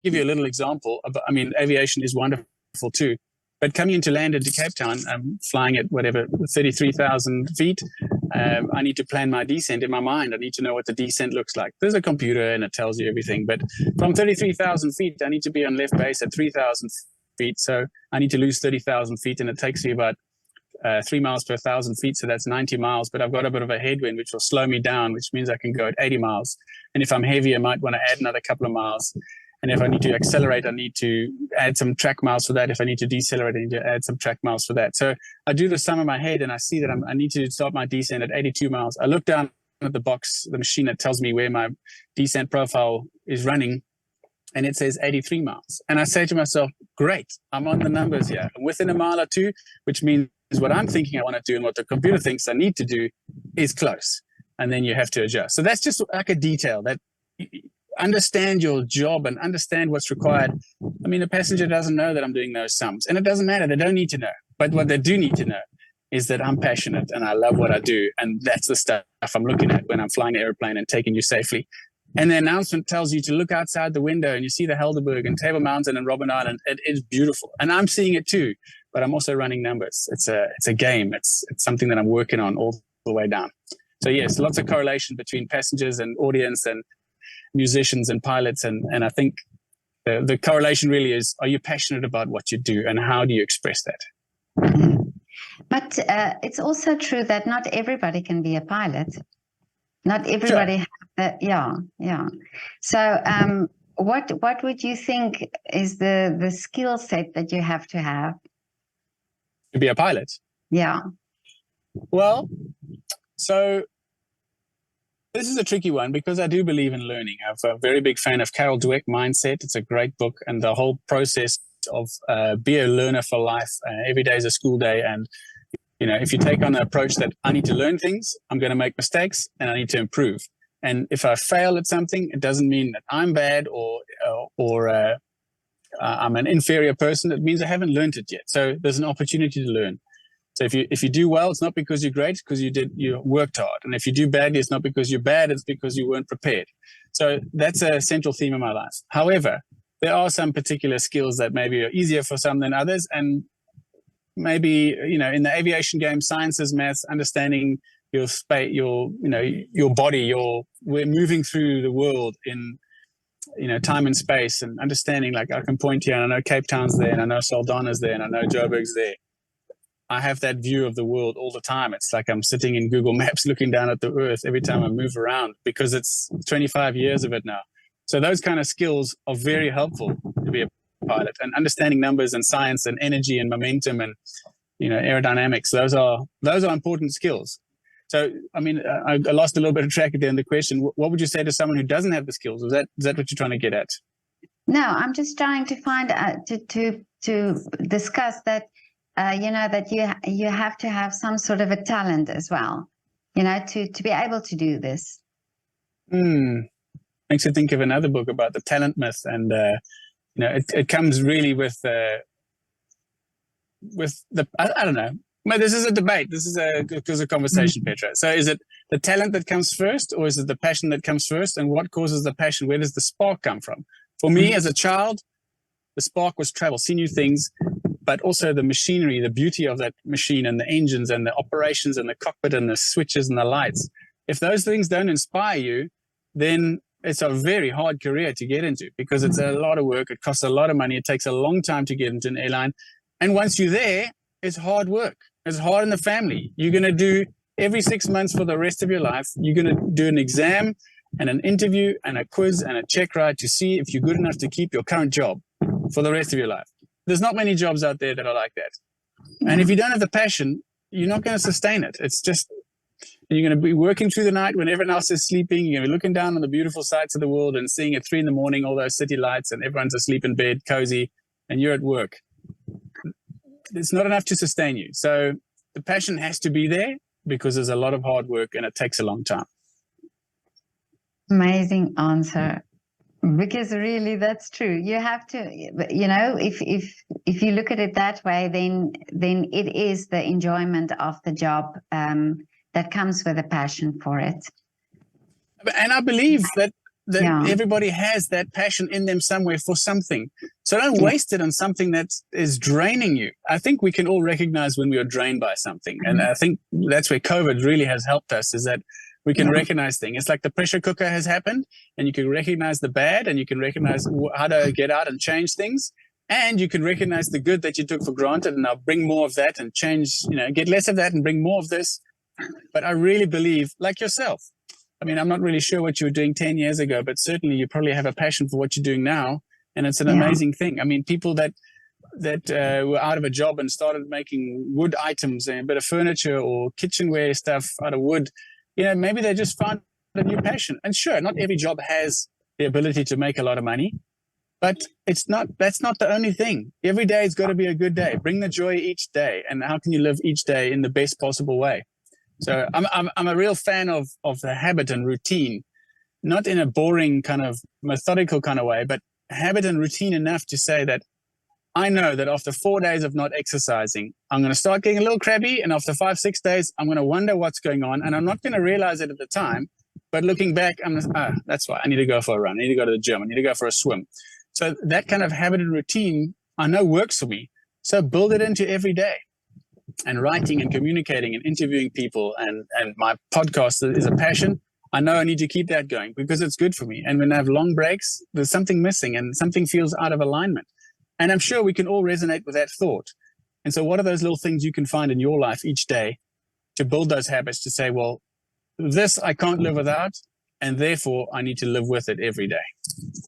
give you a little example. I mean, aviation is wonderful too. But coming into land into Cape Town, I'm flying at 33,000 feet. I need to plan my descent in my mind. I need to know what the descent looks like. There's a computer and it tells you everything. But from 33,000 feet, I need to be on left base at 3,000 feet. So I need to lose 30,000 feet, and it takes me about 3 miles per 1,000 feet. So that's 90 miles. But I've got a bit of a headwind, which will slow me down, which means I can go at 80 miles. And if I'm heavy, I might want to add another couple of miles. And if I need to accelerate, I need to add some track miles for that. If I need to decelerate, I need to add some track miles for that. So I do the sum in my head, and I see that I need to start my descent at 82 miles. I look down at the box, the machine that tells me where my descent profile is running, and it says 83 miles. And I say to myself, great, I'm on the numbers here. I'm within a mile or two, which means what I'm thinking I want to do and what the computer thinks I need to do is close. And then you have to adjust. So that's just like a detail that understand your job and understand what's required. I mean, a passenger doesn't know that I'm doing those sums, and it doesn't matter. They don't need to know. But what they do need to know is that I'm passionate and I love what I do. And that's the stuff I'm looking at when I'm flying an airplane and taking you safely. And the announcement tells you to look outside the window and you see the Helderberg and Table Mountain and Robben Island. It is beautiful. And I'm seeing it too, but I'm also running numbers. It's a game. It's something that I'm working on all the way down. So yes, lots of correlation between passengers and audience and musicians and pilots. And I think the correlation really is, are you passionate about what you do and how do you express that? But it's also true that not everybody can be a pilot. Not everybody Sure. Yeah. So what would you think is the skill set that you have to be a pilot? Yeah. Well, so this is a tricky one because I do believe in learning. I'm a very big fan of Carol Dweck Mindset. It's a great book, and the whole process of be a learner for life. Every day is a school day, and if you take on the approach that I need to learn things, I'm going to make mistakes, and I need to improve. And if I fail at something, it doesn't mean that I'm bad or I'm an inferior person. It means I haven't learned it yet. So there's an opportunity to learn. So if you do well, it's not because you're great, it's because you worked hard. And if you do badly, it's not because you're bad, it's because you weren't prepared. So that's a central theme of my life. However, there are some particular skills that maybe are easier for some than others. And maybe, in the aviation game, sciences, maths, understanding your space, your body, we're moving through the world in, time and space, and understanding, like, I can point here and I know Cape Town's there and I know Saldanha's there and I know Joburg's there. I have that view of the world all the time. It's like I'm sitting in Google Maps looking down at the earth every time I move around, because it's 25 years of it now. So those kind of skills are very helpful to be a pilot, and understanding numbers and science and energy and momentum and, aerodynamics. Those are important skills. So, I mean, I lost a little bit of track at the end of the question. What would you say to someone who doesn't have the skills? Is that what you're trying to get at? No, I'm just trying to find to discuss that. That you have to have some sort of a talent as well, to be able to do this. Makes you think of another book about the talent myth, and it comes really with the I don't know. But this is a debate. This is a conversation, Petra. So is it the talent that comes first, or is it the passion that comes first? And what causes the passion? Where does the spark come from? For me, as a child, the spark was travel, see new things. But also the machinery, the beauty of that machine and the engines and the operations and the cockpit and the switches and the lights. If those things don't inspire you, then it's a very hard career to get into, because it's a lot of work. It costs a lot of money. It takes a long time to get into an airline. And once you're there, it's hard work. It's hard in the family. You're going to do every 6 months for the rest of your life. You're going to do an exam and an interview and a quiz and a check ride to see if you're good enough to keep your current job for the rest of your life. There's not many jobs out there that are like that. And if you don't have the passion, you're not going to sustain it. It's just, you're going to be working through the night when everyone else is sleeping. You're going to be looking down on the beautiful sights of the world and seeing at 3 a.m, all those city lights, and everyone's asleep in bed, cozy, and you're at work. It's not enough to sustain you. So the passion has to be there, because there's a lot of hard work and it takes a long time. Amazing answer. Because really, that's true. You have to, if you look at it that way, then it is the enjoyment of the job that comes with a passion for it. And I believe that everybody has that passion in them somewhere for something. So don't waste it on something that is draining you. I think we can all recognize when we are drained by something. And I think that's where COVID really has helped us, is that we can recognize things. It's like the pressure cooker has happened, and you can recognize the bad, and you can recognize how to get out and change things. And you can recognize the good that you took for granted, and now bring more of that and change, get less of that and bring more of this. But I really believe, like yourself, I mean, I'm not really sure what you were doing 10 years ago, but certainly you probably have a passion for what you're doing now. And it's an amazing thing. I mean, people that were out of a job and started making wood items and a bit of furniture or kitchenware stuff out of wood, maybe they just found a new passion. And sure, not every job has the ability to make a lot of money, but that's not the only thing. Every day has got to be a good day. Bring the joy each day. And how can you live each day in the best possible way? So I'm a real fan of the habit and routine, not in a boring kind of methodical kind of way, but habit and routine enough to say that I know that after 4 days of not exercising, I'm going to start getting a little crabby. And after 5-6 days, I'm going to wonder what's going on. And I'm not going to realize it at the time. But looking back, that's why I need to go for a run. I need to go to the gym. I need to go for a swim. So that kind of habit and routine, I know works for me. So build it into every day. And writing and communicating and interviewing people and my podcast is a passion. I know I need to keep that going because it's good for me. And when I have long breaks, there's something missing and something feels out of alignment. And I'm sure we can all resonate with that thought. And so what are those little things you can find in your life each day to build those habits to say, well, this I can't live without, and therefore I need to live with it every day?